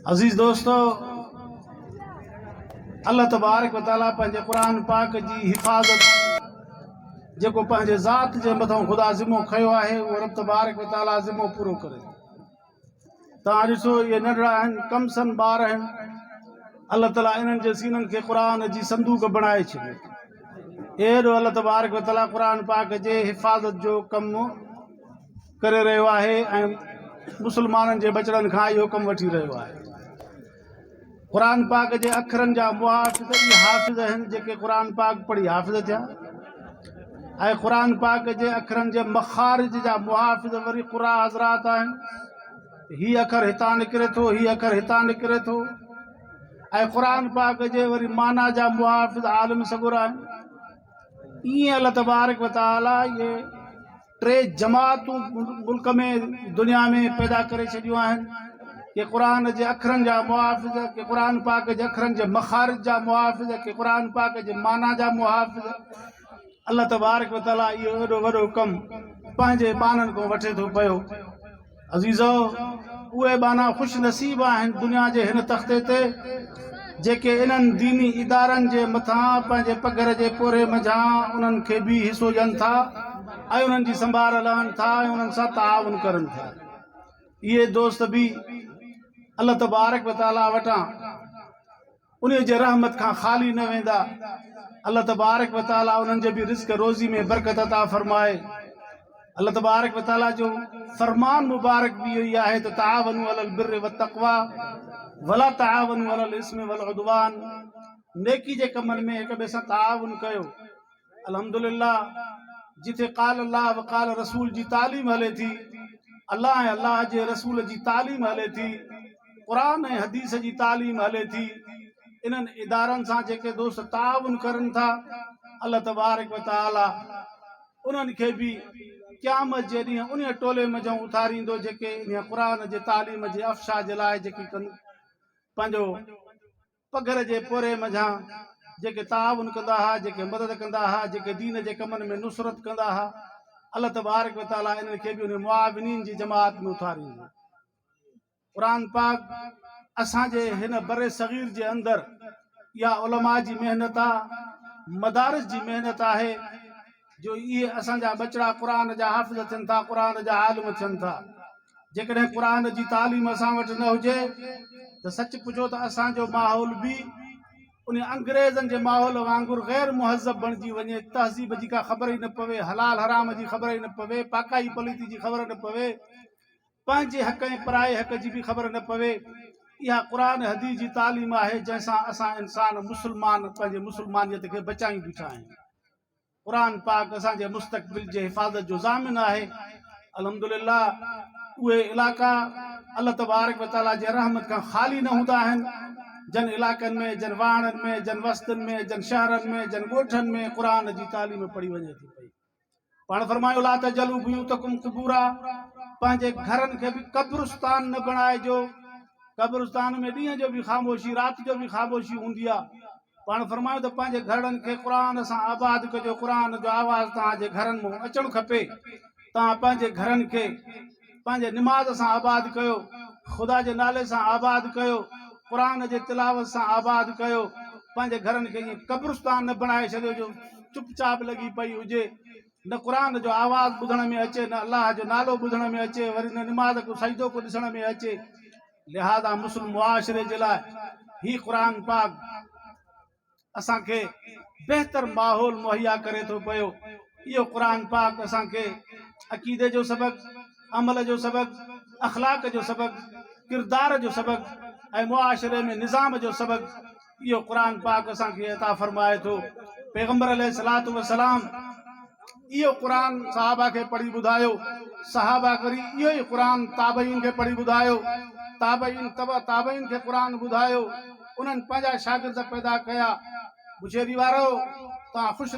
अज़ीज़ दोस्तों, अल्लाह तबारक व तआला पंहिंजे क़ुरान पाक जी हिफ़ाज़त जेको पंहिंजे ज़ात जे मथां ख़ुदा ज़िम्मो खयो आहे उहो रब तबारक व तआला ज़िम्मो पूरो करे। तव्हां ॾिसो, इहे नंढड़ा आहिनि, कमसन ॿार आहिनि, अल्लाह ताला इन्हनि जे सीननि खे क़ुरान जी संदूक बणाए छॾियो। एॾो अल्लाह तबारक व तआला क़ुरान पाक जे हिफ़ाज़त जो कमु करे रहियो आहे ऐं मुस्लमाननि जे बचड़नि खां इहो कमु वठी रहियो आहे। क़ुरान पाक जे अखरनि जा मुहाफ़िज़ इहे हाफ़िज़ आहिनि जेके क़ुरान पाक पढ़ी हाफ़िज़ थिया, ऐं क़ुरान पाक जे अखरनि जे मखारिज जा मुहाफ़िज़ वरी क़ुरा हज़रात आहिनि। हीउ अखर हितां निकिरे थो, हीउ अखर हितां निकिरे थो, ऐं क़ुरान पाक जे वरी माना जा मुहाफ़िज़ आलिम सग़ुर आहिनि। ईअं अल्लाह तबारक व तआला इहे टे जमातूं मुल्क में दुनिया में पैदा करे छॾियूं आहिनि कि क़ुरान जे अखरनि जा मुहाफ़िज़, कि क़ुरान पाक जे अखरनि जे मखारिज जा मुहाफ़िज़, कि क़ुरान पाक जे माना जा मुहाफ़िज़। अल्लाह तबारक व तआला इहो एॾो वॾो कमु पंहिंजे बाननि खां वठे थो पियो। अज़ीज़ो, उहे बाना ख़ुशि नसीब आहिनि दुनिया जे हिन तख़्ते ते जेके इन्हनि दीनी इदारनि जे मथां पंहिंजे पघर जे पोरे मंझां उन्हनि खे बि हिसो ॾियनि था ऐं उन्हनि जी संभाल लहनि था ऐं उन्हनि सां ताउन करनि था। इहे दोस्त बि अल्लाह तबारक व तआला वटां उन जे रहमत खां ख़ाली न वेंदा। अल्लाह तबारक व तआला उन्हनि जे बि रिज़्क़ रोज़ी में बरकत अता फ़रमाए। अल्लाह तबारक व तआला जो फरमान मुबारक भी यही आहे त तावनु अलल बिर्रि व तक़वा वला तावनु अलल इस्मि वल उद्वान। नेकी जे कमनि में हिक ॿिए सां ताउन कयो। अल्हम्दुलिल्लाह, जिथे क़ाल अल्लाह व क़ाल रसूल जी तालीम हले थी, अल्लाह ऐं अल्लाह जे रसूल जी तालीम हले थी, क़ुरान ऐं हदीस जी तालीम हले थी, इन्हनि इदारनि सां जेके दोस्त ताउन करनि था, अल्लाह तबारक व तआला उन्हनि खे बि क़यामत जे ॾींहुं उन टोले मंझां उथारींदो जेके इन क़ुरान जे तालीम जे अफ़शा जे लाइ जेके पंहिंजो पघर जे पोरे मंझां जेके ताउन कंदा हुआ, जेके मदद कंदा हुआ, जेके दीन जे कमनि में नुसरत कंदा हुआ, अल्लाह तबारक व तआला इन्हनि खे बि उन मुआविनीन जी जमात में उथारींदो। क़ुरान पाक असांजे हिन बरे सग़ीर जे अंदरि इहा उलमा जी मेहनत आहे, मदारिस जी मेहनत आहे जो इहे असांजा बचड़ा क़ुरान जा हाफ़िज़ थियनि था, क़ुरान जा आलिम थियनि था। जेकॾहिं क़ुरान जी तालीम असां वटि न हुजे त सच पुछो त असांजो माहौल बि उन अंग्रेज़नि जे माहौल वांगुरु ग़ैर मुहज़ब बणिजी वञे। तहज़ीब जी का ख़बर ई न पवे, हलाल हराम जी ख़बर ई न पवे, पाकाई पलीती जी ख़बर न पवे, पंहिंजे हक़ ऐं पराए हक़ जी बि ख़बर न पवे। इहा क़ुरान हदीस जी तालीम आहे जंहिंसां असां इंसान मुस्लमान पंहिंजे मुस्लमानियत खे बचाई बीठा आहियूं। क़ुरान पाक असांजे मुस्तक़बिल जे हिफ़ाज़त जो ज़ामिन आहे। अल्हम्दुलिल्लाह, उहे इलाइक़ा अल्लाह तबारक व तआला जे रहमत खां ख़ाली न हूंदा आहिनि जन इलाइक़नि में, जन वाहणनि में, जन वस्तुनि में, जन शहरनि में, जन ॻोठनि में क़ुरान जी तालीम पढ़ी वञे थी पई। पाण फरमायो ला तजलू बुयूतकुम कुबूरा, पंहिंजे घरनि खे बि कब्रिस्तान न बणाइजो। कब्रिस्तान में ॾींहं जो बि ख़ामोशी, राति जो बि ख़ामोशी हूंदी आहे। पाण फरमायो त पंहिंजे घरनि खे क़ुरान सां आबाद कजो। क़ुरान जो आवाज़ तव्हांजे घरनि में अचणु खपे। तव्हां पंहिंजे घरनि खे पंहिंजे निमाज़ सां आबाद कयो, ख़ुदा जे नाले सां आबाद कयो, क़ुरान जे तिलावत सां आबाद कयो। पंहिंजे घरनि खे ईअं कब्रिस्तान न बणाए छॾियो जो चुपचाप लॻी पई हुजे, न क़ुरान जो आवाज़ ॿुधण में अचे, न अल्लाह जो नालो ॿुधण में अचे, वरी न निमाज़ को सजदो को ॾिसण में अचे। लिहाज़ा मुस्लिम मुआशरे जे लाइ ही क़ुरान पाक असांखे बहितर माहौल मुहैया करे थो पियो। इहो क़ुरान पाक असांखे अक़ीदे जो सबक़, अमल जो सबक़, अख़लाक जो सबक़, किरदार जो सबक़ ऐं मुआशरे में निज़ाम जो सबक़ इहो क़ुरान पाक असांखे अता फ़रमाए थो। पैगंबर अलैहिस्सलातु वस्सलाम इहो क़ुरान सहाबा खे पढ़ी ॿुधायो, सहाबा वरी इहो ई क़ुरान ताबईन खे पढ़ी ॿुधायो, ताबईन तबा ताबईन खे क़ुरान ॿुधायो, उन्हनि पंहिंजा शागिर्द पैदा कया। बुशेरी वारो, तव्हां ख़ुशि